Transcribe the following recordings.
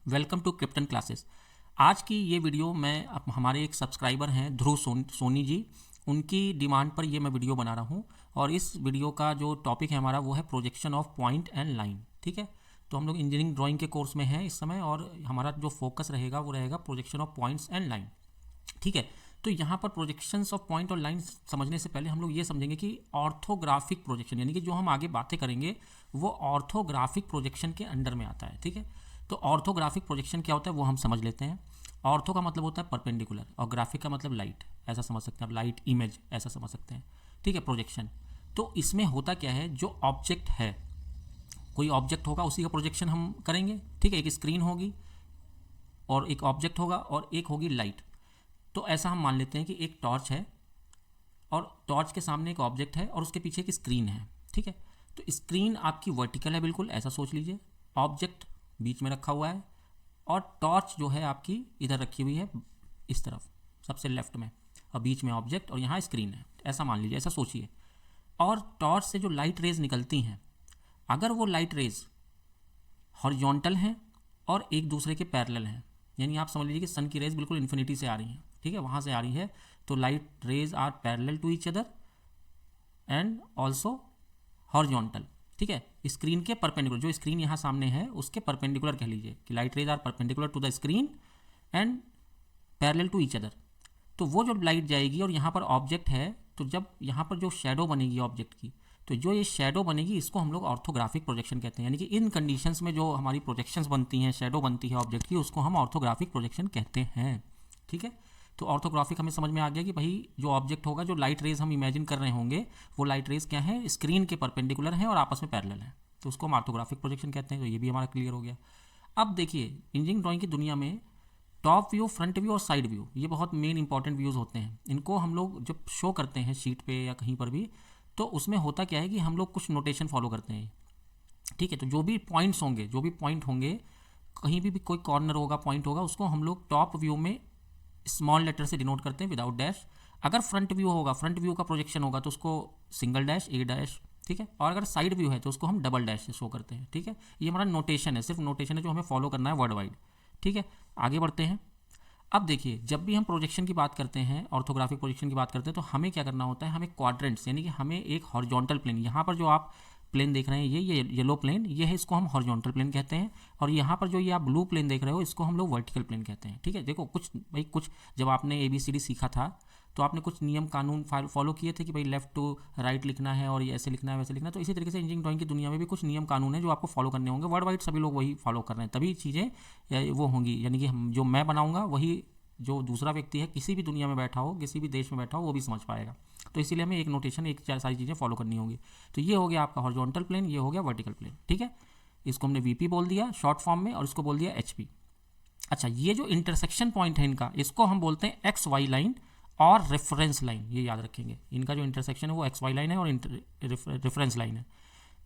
Welcome to krypton classes. आज की ये वीडियो मैं हमारे एक सब्सक्राइबर हैं ध्रुव सोनी जी, उनकी डिमांड पर ये मैं वीडियो बना रहा हूँ। और इस वीडियो का जो टॉपिक है हमारा वो है projection of point and line. ठीक है, तो हम लोग इंजीनियरिंग ड्राइंग के कोर्स में हैं इस समय और हमारा जो फोकस रहेगा वो रहेगा projection of points and line. ठीक है, तो यहाँ पर प्रोजेक्शंस ऑफ पॉइंट और लाइन समझने से पहले हम लोग ये समझेंगे कि ऑर्थोग्राफिक प्रोजेक्शन यानी कि जो हम आगे बातें करेंगे वो ऑर्थोग्राफिक प्रोजेक्शन के अंडर में आता है। ठीक है, तो ऑर्थोग्राफिक प्रोजेक्शन क्या होता है वो हम समझ लेते हैं। ऑर्थो का मतलब होता है परपेंडिकुलर और ग्राफिक का मतलब लाइट, ऐसा समझ सकते हैं आप, लाइट इमेज ऐसा समझ सकते हैं। ठीक है, प्रोजेक्शन तो इसमें होता क्या है, जो ऑब्जेक्ट है, कोई ऑब्जेक्ट होगा उसी का प्रोजेक्शन हम करेंगे। ठीक है, एक स्क्रीन होगी और एक ऑब्जेक्ट होगा और एक होगी लाइट। तो ऐसा हम मान लेते हैं कि एक टॉर्च है और टॉर्च के सामने एक ऑब्जेक्ट है और उसके पीछे एक स्क्रीन है। ठीक है, तो स्क्रीन आपकी वर्टिकल है, बिल्कुल ऐसा सोच लीजिए। ऑब्जेक्ट बीच में रखा हुआ है और टॉर्च जो है आपकी इधर रखी हुई है इस तरफ सबसे लेफ्ट में, और बीच में ऑब्जेक्ट और यहाँ स्क्रीन है, ऐसा मान लीजिए, ऐसा सोचिए। और टॉर्च से जो लाइट रेज निकलती हैं, अगर वो लाइट रेज हॉरिजॉन्टल हैं और एक दूसरे के पैरेलल हैं, यानी आप समझ लीजिए कि सन की रेज बिल्कुल इन्फिनिटी से आ रही हैं, ठीक है, वहाँ से आ रही है, तो light rays are parallel to each other and also horizontal. ठीक है, स्क्रीन के परपेंडिकुलर, जो स्क्रीन यहाँ सामने है उसके परपेंडिकुलर कह लीजिए कि light rays are perpendicular to the screen and parallel to each other. तो वो जो लाइट जाएगी और यहाँ पर ऑब्जेक्ट है, तो जब यहाँ पर जो शेडो बनेगी ऑब्जेक्ट की, तो जो ये शेडो बनेगी इसको हम लोग ऑर्थोग्राफिक प्रोजेक्शन कहते हैं। यानी कि इन कंडीशंस में जो हमारी प्रोजेक्शंस बनती हैं, शेडो बनती है ऑब्जेक्ट की, उसको हम ऑर्थोग्राफिक प्रोजेक्शन कहते हैं। ठीक है, तो ऑर्थोग्राफिक हमें समझ में आ गया कि भाई जो ऑब्जेक्ट होगा, जो लाइट रेज हम इमेजिन कर रहे होंगे, वो लाइट रेज क्या है, स्क्रीन के परपेंडिकुलर हैं और आपस में पैरेलल हैं, तो उसको हम ऑर्थोग्राफिक प्रोजेक्शन कहते हैं। तो ये भी हमारा क्लियर हो गया। अब देखिए, इंजीनियरिंग ड्राइंग की दुनिया में टॉप व्यू, फ्रंट व्यू और साइड व्यू, ये बहुत मेन इंपॉर्टेंट व्यूज़ होते हैं। इनको हम लोग जब शो करते हैं शीट पे या कहीं पर भी, तो उसमें होता क्या है कि हम लोग कुछ नोटेशन फॉलो करते हैं। ठीक है, तो जो भी पॉइंट्स होंगे, जो भी पॉइंट होंगे, कहीं भी कोई कॉर्नर होगा, पॉइंट होगा, उसको हम लोग टॉप व्यू में स्मॉल लेटर से डिनोट करते हैं विदाउट डैश। अगर फ्रंट व्यू होगा, फ्रंट व्यू का प्रोजेक्शन होगा, तो उसको सिंगल डैश, ए डैश। ठीक है, और अगर साइड व्यू है तो उसको हम डबल डैश से शो करते हैं। ठीक है, ये हमारा नोटेशन है, सिर्फ नोटेशन है जो हमें फॉलो करना है वर्ड वाइड। ठीक है, आगे बढ़ते हैं। अब देखिए, जब भी हम प्रोजेक्शन की बात करते हैं, ऑर्थोग्राफिक प्रोजेक्शन की बात करते हैं, तो हमें क्या करना होता है, हमें क्वाड्रेंट्स, यानी कि हमें एक हॉरिजॉन्टल प्लेन, यहाँ पर जो आप प्लेन देख रहे हैं, ये येलो प्लेन, ये है, इसको हम हॉरिजॉन्टल प्लेन कहते हैं। और यहाँ पर जो ये आप ब्लू प्लेन देख रहे हो, इसको हम लोग वर्टिकल प्लेन कहते हैं। ठीक है, देखो कुछ जब आपने ABCD सीखा था तो आपने कुछ नियम कानून फॉलो किए थे कि भाई लेफ्ट टू राइट लिखना है और ये ऐसे लिखना है, वैसे लिखना है। तो इसी तरीके से इंजीनियरिंग ड्राइंग की दुनिया में भी कुछ नियम कानून है जो आपको फॉलो करने होंगे। वर्ड वाइड सभी लोग वही फॉलो कर रहे हैं, तभी चीज़ें वो होंगी। यानी कि हम जो मैं बनाऊंगा वही जो दूसरा व्यक्ति है, किसी भी दुनिया में बैठा हो, किसी भी देश में बैठा हो, वो भी समझ पाएगा। तो इसीलिए हमें एक नोटेशन, एक सारी चीज़ें फॉलो करनी होगी। तो ये हो गया आपका हॉरिजॉन्टल प्लेन, ये हो गया वर्टिकल प्लेन। ठीक है, इसको हमने VP बोल दिया शॉर्ट फॉर्म में और इसको बोल दिया HP। अच्छा, ये जो इंटरसेक्शन पॉइंट है इनका, इसको हम बोलते हैं XY लाइन और रेफरेंस लाइन। ये याद रखेंगे, इनका जो इंटरसेक्शन है वो XY लाइन है और रेफरेंस लाइन है।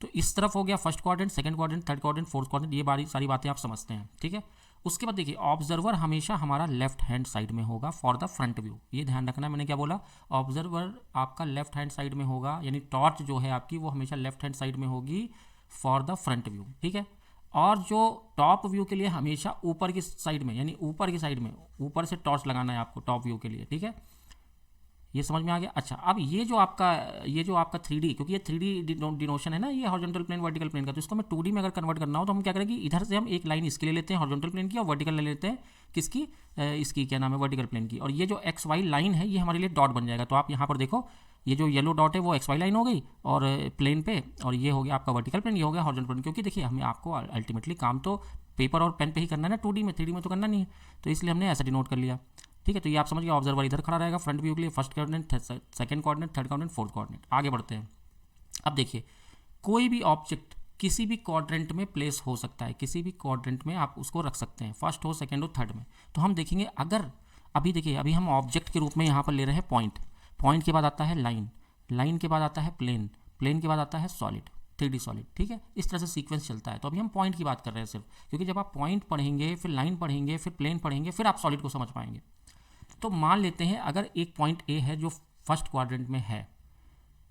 तो इस तरफ हो गया first quadrant, second quadrant, third quadrant, fourth quadrant, ये सारी बातें आप समझते हैं। ठीक है, उसके बाद देखिए, ऑब्जर्वर हमेशा हमारा लेफ्ट हैंड साइड में होगा फॉर द फ्रंट व्यू। ये ध्यान रखना है, मैंने क्या बोला, ऑब्जर्वर आपका लेफ्ट हैंड साइड में होगा, यानी टॉर्च जो है आपकी वो हमेशा लेफ्ट हैंड साइड में होगी फॉर द फ्रंट व्यू। ठीक है, और जो टॉप व्यू के लिए हमेशा ऊपर की साइड में, यानी ऊपर की साइड में, ऊपर से टॉर्च लगाना है आपको टॉप व्यू के लिए। ठीक है, ये समझ में आ गया। अच्छा, अब ये जो आपका 3D, क्योंकि ये 3D डिनोशन है ना, ये हॉरिजॉन्टल प्लेन वर्टिकल प्लेन का, तो इसको मैं 2D में अगर कन्वर्ट करना हो तो हम क्या करेंगे, इधर से हम एक लाइन इसके ले लेते हैं हॉरिजॉन्टल प्लेन की और वर्टिकल ले लेते हैं किसकी, इसकी क्या नाम है, वर्टिकल प्लेन की। और ये जो XY लाइन है ये हमारे लिए डॉट बन जाएगा। तो आप यहाँ पर देखो, ये जो येलो डॉट है वो XY लाइन हो गई और प्लेन पे, और ये हो गया आपका वर्टिकल प्लेन, ये हो गया हॉरिजॉन्टल प्लेन। क्योंकि देखिए, हमें आपको अल्टीमेटली काम तो पेपर और पेन पे ही करना है ना, 2D में, 3D में तो करना नहीं है, तो इसलिए हमने ऐसा डिनोट कर लिया। ठीक है, तो ये आप समझिए, ऑब्जर्वर इधर खड़ा रहेगा फ्रंट व्यू के लिए, first quadrant, second quadrant, third quadrant, fourth quadrant. आगे बढ़ते हैं। अब देखिए, कोई भी ऑब्जेक्ट किसी भी क्वाड्रेंट में प्लेस हो सकता है, किसी भी क्वाड्रेंट में आप उसको रख सकते हैं, फर्स्ट हो, सेकंड हो, थर्ड में। तो हम देखेंगे, अगर अभी देखिए, अभी हम ऑब्जेक्ट के रूप में यहाँ पर ले रहे हैं पॉइंट, पॉइंट के बाद आता है लाइन, लाइन के बाद आता है प्लेन, प्लेन के बाद आता है सॉलिड, 3D सॉलिड। ठीक है, इस तरह से सीक्वेंस चलता है। तो अभी हम पॉइंट की बात कर रहे हैं सिर्फ, क्योंकि जब आप पॉइंट पढ़ेंगे, फिर लाइन पढ़ेंगे, फिर प्लेन पढ़ेंगे, फिर आप सॉलिड को समझ पाएंगे। तो मान लेते हैं अगर एक पॉइंट A है जो फर्स्ट क्वाड्रेंट में है,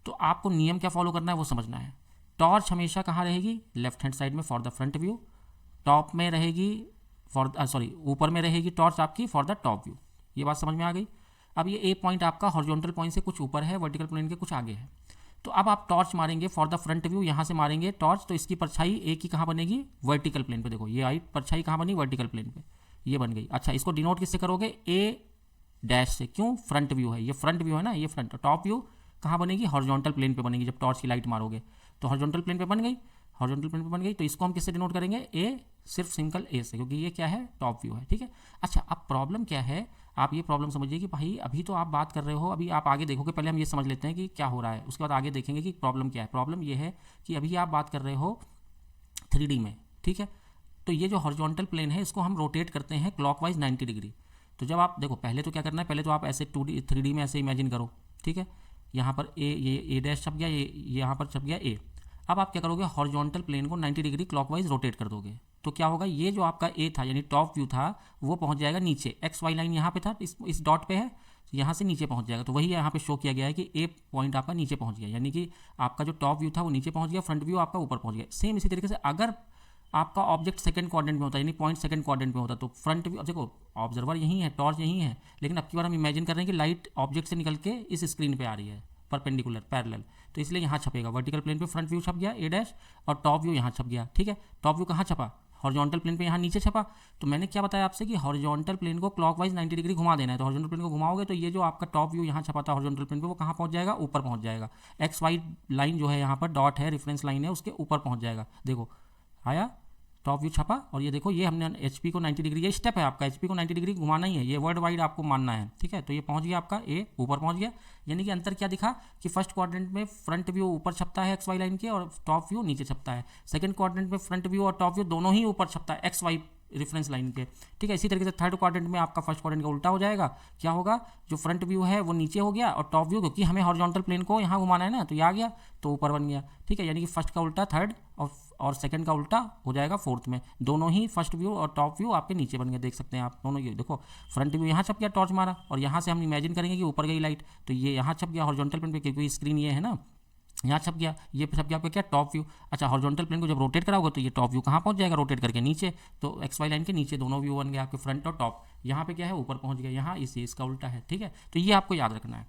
तो आपको नियम क्या फॉलो करना है वो समझना है। टॉर्च हमेशा कहाँ रहेगी, लेफ्ट हैंड साइड में for the front view, top में रहेगी ऊपर में रहेगी टॉर्च आपकी फॉर द टॉप व्यू। ये बात समझ में आ गई। अब ये ए पॉइंट आपका हॉरिजॉन्टल पॉइंट से कुछ ऊपर है, वर्टिकल प्लेन के कुछ आगे है। तो अब आप टॉर्च मारेंगे फॉर द फ्रंट व्यू, यहाँ से मारेंगे टॉर्च, तो इसकी परछाई ए की कहाँ बनेगी, वर्टिकल प्लेन पे। देखो ये आई परछाई कहाँ बनी, वर्टिकल प्लेन पे, ये बन गई। अच्छा, इसको डिनोट किससे करोगे, ए डैश से। क्यों, फ्रंट व्यू है, ये फ्रंट व्यू है ना, ये फ्रंट। टॉप व्यू कहाँ बनेगी, हॉरिजॉन्टल प्लेन पे बनेगी। जब टॉर्च की लाइट मारोगे तो हॉरिजॉन्टल प्लेन पे बन गई, हॉरिजॉन्टल प्लेन पे बन गई। तो इसको हम किससे डिनोट करेंगे, ए, सिर्फ सिंगल ए से, क्योंकि ये क्या है, टॉप व्यू है। ठीक है। अच्छा, अब प्रॉब्लम क्या है, आप ये प्रॉब्लम समझिए कि भाई अभी तो आप बात कर रहे हो, अभी आप आगे देखोगे, पहले हम ये समझ लेते हैं कि क्या हो रहा है, उसके बाद आगे देखेंगे कि प्रॉब्लम क्या है। प्रॉब्लम ये है कि अभी आप बात कर रहे हो 3D में, ठीक है। तो ये जो हॉरिजॉन्टल प्लेन है इसको हम रोटेट करते हैं क्लॉकवाइज 90 डिग्री। तो जब आप देखो, पहले तो क्या करना है, पहले तो आप ऐसे 2D 3D में ऐसे इमेजिन करो, ठीक है। यहाँ पर ये ए डैश छप गया, ये यहाँ पर छप गया ए। अब आप क्या करोगे, हॉरिजॉन्टल प्लेन को 90 डिग्री क्लॉकवाइज रोटेट कर दोगे। तो क्या होगा, ये जो आपका ए था यानी टॉप व्यू था, वो पहुंच जाएगा नीचे। एक्स वाई लाइन यहाँ पे था, इस डॉट पे है, यहाँ से नीचे पहुंच जाएगा। तो वही यहाँ पे शो किया गया है कि ए पॉइंट आपका नीचे पहुंच गया, यानी कि आपका जो टॉप व्यू था वो नीचे पहुंच गया, फ्रंट व्यू आपका ऊपर पहुंच गया। सेम इसी तरीके से अगर आपका ऑब्जेक्ट सेकंड क्वाड्रेंट में होता है, यानी पॉइंट सेकंड क्वाड्रेंट में होता, तो फ्रंट व्यू, अब देखो ऑब्जर्वर यहीं है, टॉर्च यहीं है, लेकिन अब की बार हम इमेजिन कर रहे हैं कि लाइट ऑब्जेक्ट से निकल के इस स्क्रीन पे आ रही है, परपेंडिकुलर, पैरेलल। तो इसलिए यहाँ छपेगा वर्टिकल प्लेन पे फ्रंट व्यू छप गया ए डैश, और टॉप व्यू यहाँ छप गया। ठीक है, टॉप व्यू कहाँ छपा, हॉरिजॉन्टल प्लेन पे यहाँ नीचे छपा। तो मैंने क्या बताया आपसे कि हॉरिजॉन्टल प्लेन को क्लॉकवाइज 90 डिग्री घुमा देना है। तो हॉरिजॉन्टल प्लेन को घुमाओगे तो ये जो आपका टॉप व्यू यहाँ छपा था हॉरिजॉन्टल प्लेन पे, वो कहाँ पहुँच जाएगा, ऊपर पहुँच जाएगा। एक्स वाई लाइन जो है यहाँ पर डॉट है, रेफरेंस लाइन है, उसके ऊपर पहुँच जाएगा। देखो आया, टॉप व्यू छपा, और ये देखो ये हमने एचपी को 90 डिग्री, ये स्टेप है आपका, एचपी को 90 डिग्री घुमाना ही है, ये वर्ल्ड वाइड आपको मानना है। ठीक है, तो ये पहुंच गया आपका ए, ऊपर पहुंच गया। यानी कि अंतर क्या दिखा कि फर्स्ट क्वाड्रेंट में फ्रंट व्यू ऊपर छपता है एक्स वाई लाइन के, और टॉप व्यू नीचे छपता है। सेकंड क्वाड्रेंट में फ्रंट व्यू और टॉप व्यू दोनों ही ऊपर छपता है एक्स वाई रेफरेंस लाइन के। ठीक है, इसी तरीके से थर्ड क्वाड्रेंट में आपका फर्स्ट क्वाड्रेंट का उल्टा हो जाएगा। क्या होगा, जो फ्रंट व्यू है वो नीचे हो गया, और टॉप व्यू, क्योंकि हमें हॉरिजॉन्टल प्लेन को यहाँ घुमाना है ना, तो ये आ गया तो ऊपर बन गया। ठीक है, यानी कि फर्स्ट का उल्टा थर्ड, और सेकंड का उल्टा हो जाएगा फोर्थ में। दोनों ही फर्स्ट व्यू और टॉप व्यू आपके नीचे बन गए, देख सकते हैं आप दोनों। ये देखो फ्रंट व्यू यहाँ छप गया, टॉर्च मारा, और यहाँ से हम इमेजिन करेंगे कि ऊपर गई लाइट, तो ये यहाँ छप गया हॉरिजॉन्टल प्लेन पे, क्योंकि स्क्रीन ये है ना, यहाँ छप गया, ये छप गया आपका क्या, टॉप व्यू। अच्छा, हॉरिजॉन्टल प्लेन को जब रोटेट कराओगे तो ये टॉप व्यू कहाँ पहुँच जाएगा, रोटेट करके नीचे। तो एक्स वाई लाइन के नीचे दोनों व्यू बन गए आपके, फ्रंट और टॉप। यहाँ पे क्या है, ऊपर पहुँच गया, यहाँ इसी इसका उल्टा है। ठीक है, तो ये आपको याद रखना है।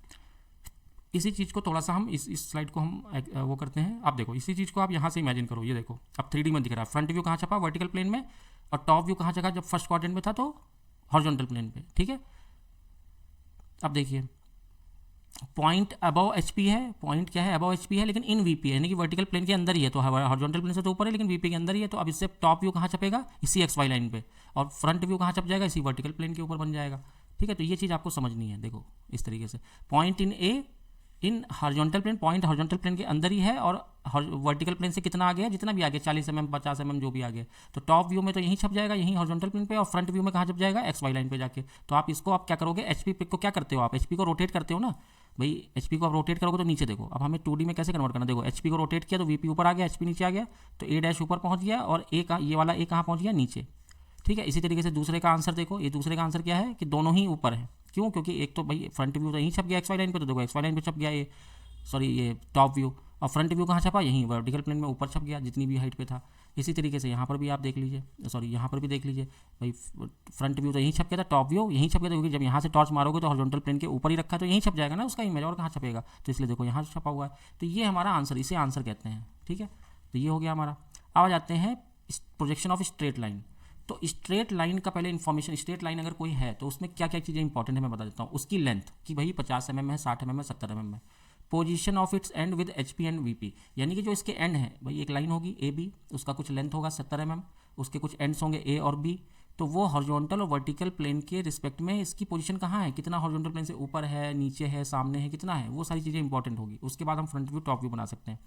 इसी चीज़ को थोड़ा सा हम इस स्लाइड को हम वो करते हैं। आप देखो इसी चीज़ को आप यहाँ से इमेजिन करो, ये देखो अब 3D में दिख रहा है, फ्रंट व्यू कहाँ छपा, वर्टिकल प्लेन में, और टॉप व्यू कहाँ जगह, जब फर्स्ट क्वाड्रेंट में था तो हॉरिजॉन्टल प्लेन पे। ठीक है, अब देखिए पॉइंट अबव एचपी है, पॉइंट क्या है, अबव एचपी है, लेकिन इन वीपी है, यानी कि वर्टिकल प्लेन के अंदर ही है। तो हॉरिजॉन्टल प्लेन से तो ऊपर है, लेकिन वीपी के अंदर ही है। तो अब इससे टॉप व्यू कहाँ छपेगा, इसी एक्स वाई लाइन पे, और फ्रंट व्यू कहाँ छप जाएगा, इसी वर्टिकल प्लेन के ऊपर बन जाएगा। ठीक है, तो ये चीज़ आपको समझनी है। देखो इस तरीके से point in a in horizontal plane, point horizontal plane के अंदर ही है, और वर्टिकल प्लेन से कितना आ गया, जितना भी आ गया 40 mm 50 mm जो भी आ गया, तो टॉप व्यू में तो यहीं छप जाएगा, यहीं हॉरिजॉन्टल प्लेन पे, और फ्रंट व्यू में कहाँ छप जाएगा, एक्स वाई लाइन पे जाके। तो आप इसको आप क्या करोगे, एचपी को क्या करते हो आप, एचपी को रोटेट करते हो ना भाई, एचपी को आप रोटेट करोगे तो नीचे देखो। अब हमें 2D में कैसे कन्वर्ट करना, देखो एचपी को रोटेट किया तो वीपी ऊपर आ गया, एचपी नीचे आ गया, तो ए डैश ऊपर पहुंच गया, और ए का ये वाला ए कहाँ पहुंच गया, नीचे। ठीक है, इसी तरीके से दूसरे का आंसर देखो, ये दूसरे का आंसर क्या है कि दोनों ही ऊपर है। क्यों, क्योंकि एक तो भाई फ्रंट व्यू तो यहीं छप गया एक्स वाई लाइन पे, तो देखो एक्स वाई लाइन पे छप गया ये टॉप व्यू, और फ्रंट व्यू कहाँ छपा, यहीं वर्टिकल प्लेन में ऊपर छप गया, जितनी भी हाइट पे था। इसी तरीके से यहाँ पर भी आप देख लीजिए, यहाँ पर भी देख लीजिए भाई, फ्रंट व्यू तो यहीं छप गया था, टॉप व्यू यहीं छप गया था, क्योंकि जब यहाँ से टॉर्च मारोगे तो हॉरिजॉन्टल प्लेन के ऊपर ही रखा है, तो यहीं छप जाएगा ना उसका इमेज, और कहाँ छपेगा, तो इसलिए देखो यहाँ छपा हुआ है। तो ये हमारा आंसर, इसे आंसर कहते हैं। ठीक है, तो ये हो गया हमारा। अब आ जाते हैं प्रोजेक्शन ऑफ स्ट्रेट लाइन। तो स्ट्रेट लाइन का पहले इन्फॉर्मेशन, स्ट्रेट लाइन अगर कोई है तो उसमें क्या क्या चीज़ें इंपॉर्टेंट है मैं बता देता हूँ। उसकी लेंथ कि भाई 50 mm है, 60 mm है, 70 mm है। Position of its and with HP and VP, यानी कि जो इसके एंड है भाई, एक लाइन होगी ए बी, उसका कुछ लेंथ होगा 70 mm, उसके कुछ एंड्स होंगे ए और बी। तो वो हॉरिजॉन्टल और वर्टिकल प्लेन के रिस्पेक्ट में इसकी पोजीशन कहाँ है, कितना हॉरिजॉन्टल प्लेन से ऊपर है, नीचे है, सामने है, कितना है, वो सारी चीज़ें इंपॉर्टेंट होगी। उसके बाद हम फ्रंट व्यू टॉप व्यू बना सकते हैं।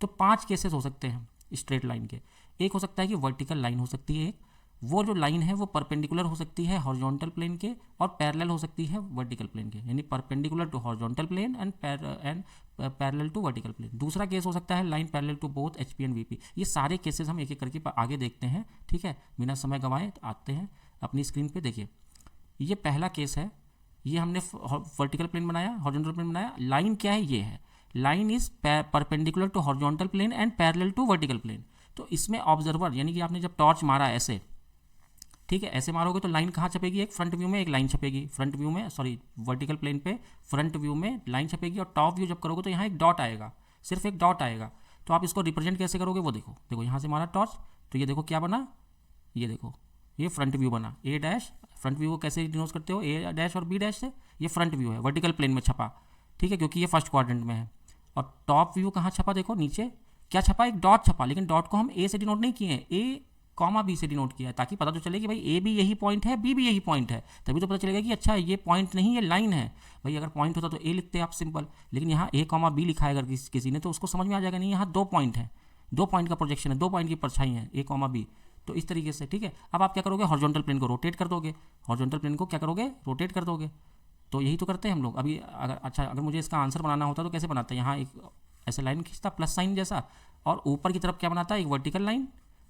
तो 5 केसेस हो सकते हैं स्ट्रेट लाइन के। एक हो सकता है कि वर्टिकल लाइन हो सकती है, एक वो जो लाइन है वो परपेंडिकुलर हो सकती है हॉरिजॉन्टल प्लेन के, और पैरेलल हो सकती है वर्टिकल प्लेन के, यानी perpendicular to horizontal plane and parallel to vertical plane. दूसरा केस हो सकता है line parallel to both HP and VP. ये सारे केसेस हम एक एक करके आगे देखते हैं। ठीक है, बिना समय गंवाए आते हैं अपनी स्क्रीन पे। देखिए ये पहला केस है, ये हमने वर्टिकल प्लेन बनाया, हॉरिजॉन्टल प्लेन बनाया। लाइन क्या है, ये है line is perpendicular to horizontal plane and parallel to vertical plane. तो इसमें ऑब्जर्वर, यानी कि आपने जब टॉर्च मारा ऐसे, ठीक है, ऐसे मारोगे तो लाइन कहाँ छपेगी, एक फ्रंट व्यू में एक लाइन छपेगी, फ्रंट व्यू में सॉरी वर्टिकल प्लेन पे फ्रंट व्यू में लाइन छपेगी, और टॉप व्यू जब करोगे तो यहाँ एक डॉट आएगा, सिर्फ एक डॉट आएगा। तो आप इसको रिप्रेजेंट कैसे करोगे वो देखो, देखो यहाँ से मारा टॉर्च, तो ये देखो क्या बना, ये देखो ये फ्रंट व्यू बना, ए डैश, फ्रंट व्यू को कैसे डिनोट करते हो, ए डैश और बी डैश से, ये फ्रंट व्यू है वर्टिकल प्लेन में छपा, ठीक है, क्योंकि ये फर्स्ट क्वाड्रेंट में है। और टॉप व्यू कहाँ छपा, देखो नीचे क्या छपा, एक डॉट छपा, लेकिन डॉट को हम ए से डिनोट नहीं किए हैं, ए कॉमा बी से डिनोट किया है, ताकि पता तो चले कि भाई ए भी यही पॉइंट है, बी भी यही पॉइंट है, तभी तो पता चलेगा कि अच्छा ये पॉइंट नहीं ये लाइन है। भाई अगर पॉइंट होता तो ए लिखते आप सिंपल, लेकिन यहाँ ए कॉमा बी लिखा है अगर किसी ने, तो उसको समझ में आ जाएगा नहीं यहाँ 2 पॉइंट है, 2 पॉइंट का प्रोजेक्शन है, 2 पॉइंट की परछाई है ए कॉमा बी। तो इस तरीके से, ठीक है। अब आप क्या करोगे, हॉरिजॉन्टल प्लेन को रोटेट कर दोगे, हॉरिजॉन्टल प्लेन को क्या करोगे, रोटेट कर दोगे। तो यही तो करते हैं हम लोग। अभी अगर अच्छा अगर मुझे इसका आंसर बनाना होता तो कैसे बनाते हैं, यहाँ एक ऐसे लाइन खींचता प्लस साइन जैसा, और ऊपर की तरफ क्या बनाता है, एक वर्टिकल लाइन,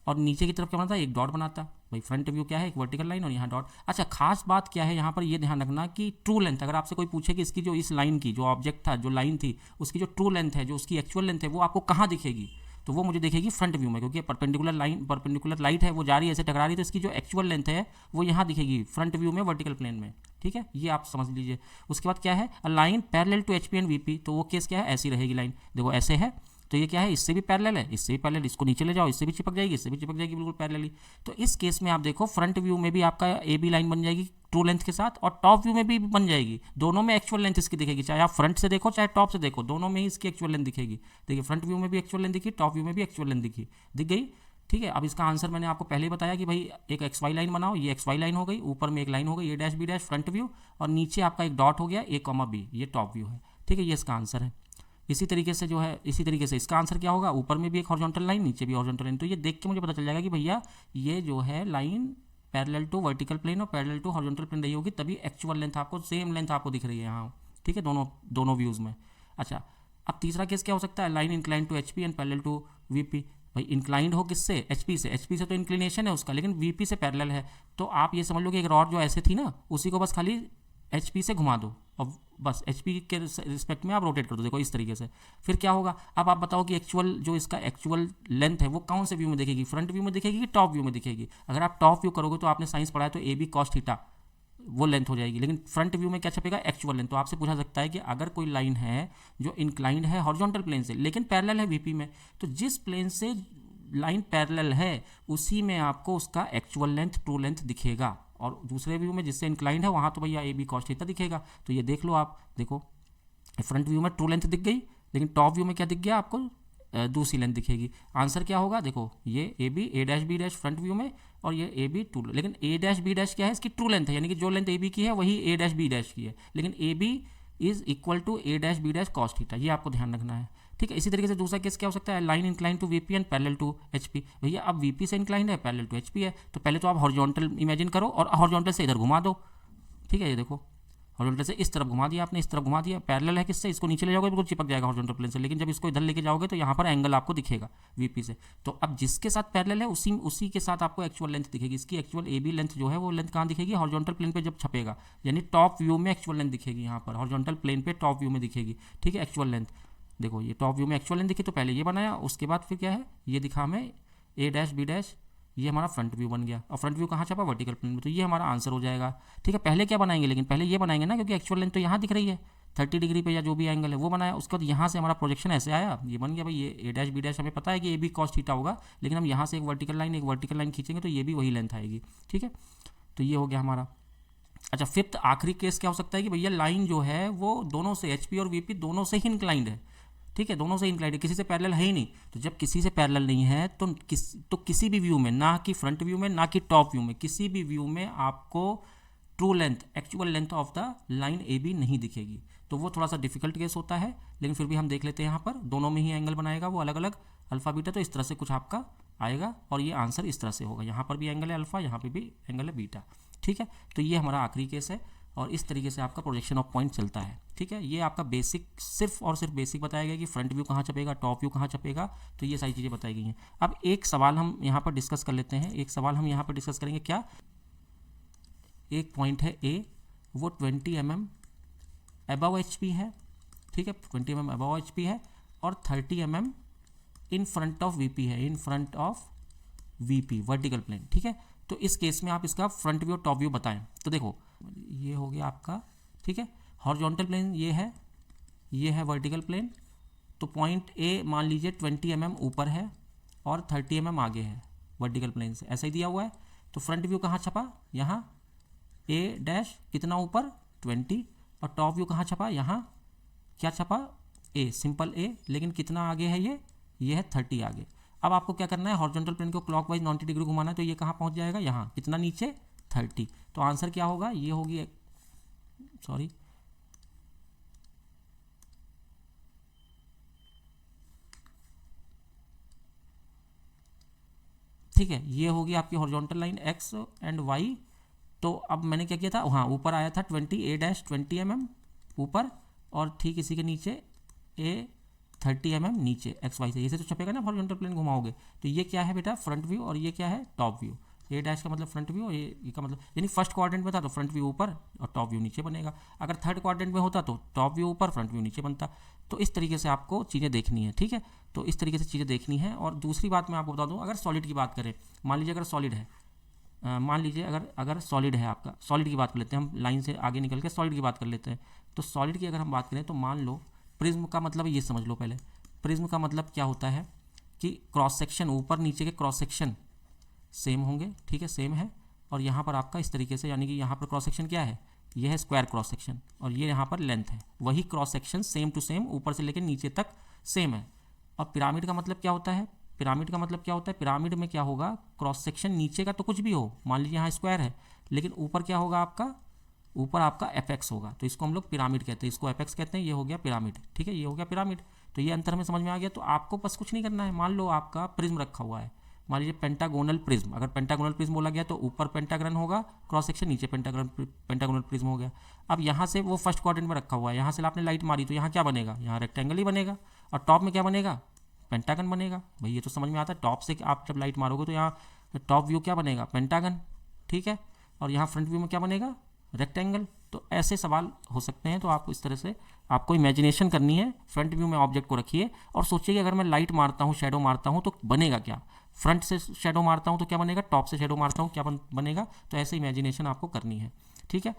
और नीचे की तरफ क्या बनाता है, एक डॉट बनाता। भाई फ्रंट व्यू क्या है, एक वर्टिकल लाइन और यहाँ डॉट। अच्छा खास बात क्या है यहाँ पर, ये ध्यान रखना कि ट्रू लेंथ, अगर आपसे कोई पूछे कि इसकी जो इस लाइन की जो ऑब्जेक्ट था, जो लाइन थी, उसकी जो ट्रू लेंथ है, जो उसकी एक्चुअल लेंथ है, वो आपको कहाँ दिखेगी, तो वो मुझे दिखेगी फ्रंट व्यू में, क्योंकि परपेंडिकुलर लाइन, परपेंडिकुलर लाइट है वो जा रही है ऐसे टकरा रही है, तो इसकी जो एक्चुअल लेंथ है वो यहाँ दिखेगी फ्रंट व्यू में वर्टिकल प्लेन में, ठीक है, ये आप समझ लीजिए। उसके बाद क्या है, line parallel to HP and VP, तो वो केस क्या है, ऐसी रहेगी लाइन, देखो ऐसे है, तो ये क्या है, इससे भी पैरेलल है, इससे भी पैरेलल, इसको नीचे ले जाओ, इससे भी चिपक जाएगी, इससे भी चिपक जाएगी बिल्कुल पैरेलली। तो इस केस में आप देखो फ्रंट व्यू में भी आपका ए बी लाइन बन जाएगी ट्रू लेंथ के साथ, और टॉप व्यू में भी बन जाएगी, दोनों में एक्चुअल लेंथ इसकी दिखेगी, चाहे आप फ्रंट से देखो चाहे टॉप से देखो, दोनों में ही इसकी एक्चुअल लेंथ दिखेगी। देखिए फ्रंट व्यू में भी एक्चुअल लेंथ दिखी, टॉप व्यू में भी एक्चुअल लेंथ दिख गई, ठीक है। अब इसका आंसर मैंने आपको पहले ही बताया कि भाई एक एक्स वाई लाइन बनाओ, ये एक्स वाई लाइन हो गई, ऊपर में एक लाइन हो गई A dash B dash front view, और नीचे आपका एक डॉट हो गया ए कॉमा बी, ये टॉप व्यू है, ठीक है, ये इसका आंसर है। इसी तरीके से जो है, इसी तरीके से इसका आंसर क्या होगा, ऊपर में भी एक हॉरिजॉन्टल लाइन, नीचे भी हॉरिजॉन्टल लाइन। तो ये देख के मुझे पता चल जाएगा कि भैया ये जो है line parallel to vertical plane और पैरेलल टू हॉरिजॉन्टल प्लेन रही होगी, तभी एक्चुअल लेंथ आपको सेम लेंथ आपको दिख रही है यहाँ, ठीक है, दोनों व्यूज़ में। अच्छा अब तीसरा केस क्या हो सकता है, line incline to HP and parallel to VP. भाई इंक्लाइंड हो किससे, एचपी से, एचपी से तो इंक्लिनेशन है उसका, लेकिन वीपी से पैरेलल है, तो आप ये समझ लो कि एक रॉड जो ऐसे थी ना, उसी को बस खाली एचपी से घुमा दो और बस एचपी के रिस्पेक्ट में आप रोटेट कर दो, देखो इस तरीके से। फिर क्या होगा, अब आप बताओ कि एक्चुअल जो इसका एक्चुअल लेंथ है वो कौन से व्यू में दिखेगी, फ्रंट व्यू में दिखेगी कि टॉप व्यू में दिखेगी। अगर आप टॉप व्यू करोगे तो आपने साइंस पढ़ा है तो ए बी कॉस थीटा वो लेंथ हो जाएगी, लेकिन फ्रंट व्यू में क्या छपेगा, एक्चुअल लेंथ। तो आपसे पूछा सकता है कि अगर कोई लाइन है जो इंक्लाइंड है हॉरिजॉन्टल प्लेन से लेकिन पैरेलल है वीपी में, तो जिस प्लेन से लाइन पैरेलल है उसी में आपको उसका एक्चुअल लेंथ ट्रू लेंथ दिखेगा, और दूसरे व्यू में जिससे इंक्लाइंड है वहाँ तो भैया ए बी कॉस थीटा दिखेगा। तो ये देख लो आप, देखो फ्रंट व्यू में ट्रू लेंथ दिख गई, लेकिन टॉप व्यू में क्या दिख गया आपको, दूसरी लेंथ दिखेगी। आंसर क्या होगा, देखो ये A B A dash B dash front view में, और ये ए बी ट्रू, लेकिन ए डैश बी डैश क्या है, इसकी ट्रू लेंथ है, यानी कि जो लेंथ ए बी की है वही ए डैश बी डैश की है, लेकिन A B is equal to A dash B dash cos theta, ये आपको ध्यान रखना है, ठीक है। इसी तरीके से दूसरा केस क्या हो सकता है, line incline to VP and parallel to HP. भैया अब वीपी से इंक्लाइंड है, पैरेलल टू एचपी है, तो पहले तो आप हॉरिजॉन्टल इमेजिन करो और हॉरिजॉन्टल से इधर घुमा दो, ठीक है, ये देखो हॉरिजॉन्टल से इस तरफ घुमा दिया आपने, इस तरफ घुमा दिया, पैरेलल है किससे, इसको नीचे ले जाओगे बिल्कुल चिपक जाएगा हॉरिजॉन्टल प्लेन से, लेकिन जब इसको इधर लेके जाओगे तो यहाँ पर एंगल आपको दिखेगा वीपी से। तो अब जिसके साथ पैरेलल है उसी के साथ आपको एक्चुअल लेंथ दिखेगी, इसकी एक्चुअल ए बी लेंथ जो है वो लेंथ कहाँ दिखेगी, हॉरिजॉन्टल प्लेन पे जब छपेगा, यानी टॉप व्यू में एक्चुअल लेंथ दिखेगी, यहाँ पर हॉरिजॉन्टल प्लेन पे टॉप व्यू में दिखेगी, ठीक है, एक्चुअल लेंथ। देखो ये टॉप व्यू में एक्चुअल लेंथ दिखी, तो पहले ये बनाया, उसके बाद फिर क्या है, ये दिखा हमें ए डैश बी डैश, ये हमारा फ्रंट व्यू बन गया, और फ्रंट व्यू कहाँ छपा, वर्टिकल प्लेन में, तो ये हमारा आंसर हो जाएगा, ठीक है। पहले क्या बनाएंगे, लेकिन पहले ये बनाएंगे ना, क्योंकि एक्चुअल लेंथ तो यहाँ दिख रही है 30 डिग्री पे या जो भी एंगल है वो बनाया, उसके बाद यहाँ से हमारा प्रोजेक्शन ऐसे आया, ये बन गया भाई, ये ए डैश बी डैश हमें पता है कि ए बी कॉस थीटा होगा, लेकिन हम यहाँ से एक वर्टिकल लाइन खींचेंगे तो ये भी वही लेंथ आएगी, ठीक है। तो ये हो गया हमारा। अच्छा फिफ्थ आखिरी केस क्या हो सकता है कि भैया लाइन जो है वो दोनों से एचपी और वीपी दोनों से ही इंक्लाइंड है, ठीक है, दोनों से इंक्लाइंड है, किसी से पैरेलल है ही नहीं। तो जब किसी से पैरेलल नहीं है तो किसी भी व्यू में, ना कि फ्रंट व्यू में ना कि टॉप व्यू में, किसी भी व्यू में आपको true length actual length of the line A B नहीं दिखेगी। तो वो थोड़ा सा डिफिकल्ट केस होता है, लेकिन फिर भी हम देख लेते हैं। यहाँ पर दोनों में ही एंगल बनाएगा वो अलग अलग अल्फा बीटा, तो इस तरह से कुछ आपका आएगा और ये आंसर इस तरह से होगा, यहाँ पर भी एंगल है अल्फा, यहाँ पर भी एंगल है बीटा, ठीक है। तो ये हमारा आखिरी केस है और इस तरीके से आपका प्रोजेक्शन ऑफ पॉइंट चलता है, ठीक है। ये आपका बेसिक सिर्फ और सिर्फ बेसिक बताया गया कि फ्रंट व्यू कहाँ छपेगा, टॉप व्यू कहाँ छपेगा, तो ये सारी चीज़ें बताई गई हैं। अब एक सवाल हम यहाँ पर डिस्कस कर लेते हैं, एक सवाल हम यहाँ पर डिस्कस करेंगे। क्या, एक पॉइंट है ए, वो 20 mm अबव एच पी है, ठीक है, 20 mm अबव एच पी है, और 30 mm in front of V P है, in front of V P vertical plane, ठीक है। तो इस केस में आप इसका फ्रंट व्यू और टॉप व्यू बताएं। तो देखो ये हो गया आपका, ठीक है, हॉरिजॉन्टल प्लेन ये है वर्टिकल प्लेन। तो पॉइंट ए मान लीजिए 20 mm ऊपर है और 30 mm आगे है वर्टिकल प्लेन से, ऐसा ही दिया हुआ है। तो फ्रंट व्यू कहाँ छपा, यहाँ ए डैश कितना ऊपर 20, और टॉप व्यू कहाँ छपा, यहाँ क्या छपा ए, सिंपल ए, लेकिन कितना आगे है ये है 30 आगे। अब आपको क्या करना है, हॉरिजॉन्टल प्लेन को क्लॉकवाइज 90 डिग्री घुमाना है। तो ये कहाँ पहुँच जाएगा, यहाँ कितना नीचे 30। तो आंसर क्या होगा, ये होगी, सॉरी ठीक है, ये होगी आपकी horizontal line x and y. तो अब मैंने क्या किया था, हाँ ऊपर आया था 20 ए डैश 20 mm ऊपर, और ठीक इसी के नीचे ए 30 mm नीचे एक्स वाई से, ये से तो छपेगा ना हॉरिजॉन्टल प्लेन घुमाओगे। तो ये क्या है बेटा, फ्रंट व्यू, और ये क्या है टॉप व्यू। ए डैश का मतलब फ्रंट व्यू, और ये का मतलब, यानी फर्स्ट क्वाड्रेंट में था तो फ्रंट व्यू ऊपर और टॉप व्यू नीचे बनेगा। अगर थर्ड क्वाड्रेंट में होता तो टॉप व्यू ऊपर फ्रंट व्यू नीचे बनता। तो इस तरीके से आपको चीज़ें देखनी है, ठीक है। तो इस तरीके से चीज़ें देखनी है। और दूसरी बात मैं आपको बता दूँ, अगर सॉलिड की बात करें, मान लीजिए अगर सॉलिड है, मान लीजिए अगर सॉलिड है आपका, सॉलिड की बात कर लेते हैं हम, लाइन से आगे निकल के सॉलिड की बात कर लेते हैं। तो सॉलिड की अगर हम बात करें तो मान लो प्रिज्म का मतलब ये समझ लो पहले, प्रिज्म का मतलब क्या होता है कि क्रॉस सेक्शन, ऊपर नीचे के क्रॉस सेक्शन सेम होंगे, ठीक है, सेम है। और यहाँ पर आपका इस तरीके से, यानी कि यहाँ पर क्रॉस सेक्शन क्या है, ये है स्क्वायर क्रॉस सेक्शन, और ये यहाँ पर लेंथ है, वही cross section same to same ऊपर से लेकर नीचे तक सेम है। और पिरामिड का मतलब क्या होता है, पिरामिड का मतलब क्या होता है, पिरामिड में क्या होगा, क्रॉस सेक्शन नीचे का तो कुछ भी हो, मान लीजिए यहाँ स्क्वायर है, लेकिन ऊपर क्या होगा आपका, ऊपर आपका एपेक्स होगा। तो इसको हम लोग पिरामिड कहते हैं, इसको एपेक्स कहते हैं। ये हो गया पिरामिड, ठीक है, ये हो गया पिरामिड। तो ये अंतर हमें समझ में आ गया। तो आपको बस कुछ नहीं करना है, मान लो आपका प्रिज्म रखा हुआ है, मान लीजिए पेंटागोनल प्रिज्म। अगर पेंटागोनल प्रिज्म बोला गया तो ऊपर पेंटागन होगा क्रॉस सेक्शन, नीचे पेंटागोनल प्रिज्म हो गया। अब यहाँ से वो फर्स्ट क्वाड्रेंट में रखा हुआ है, यहाँ से आपने लाइट मारी तो यहाँ क्या बनेगा, यहाँ रेक्टेंगल ही बनेगा, और टॉप में क्या बनेगा, पेंटागन बनेगा। भाई ये तो समझ में आता है, टॉप से आप जब लाइट मारोगे तो यहाँ टॉप व्यू क्या बनेगा, पेंटागन, ठीक है, और यहाँ फ्रंट व्यू में क्या बनेगा, रेक्टेंगल। तो ऐसे सवाल हो सकते हैं। तो आप इस तरह से आपको इमेजिनेशन करनी है, फ्रंट व्यू में ऑब्जेक्ट को रखिए और सोचिए कि अगर मैं लाइट मारता हूँ, शैडो मारता हूँ तो बनेगा क्या, फ्रंट से शैडो मारता हूँ तो क्या बनेगा, टॉप से शैडो मारता हूँ क्या बनेगा। तो ऐसे इमेजिनेशन आपको करनी है, ठीक है।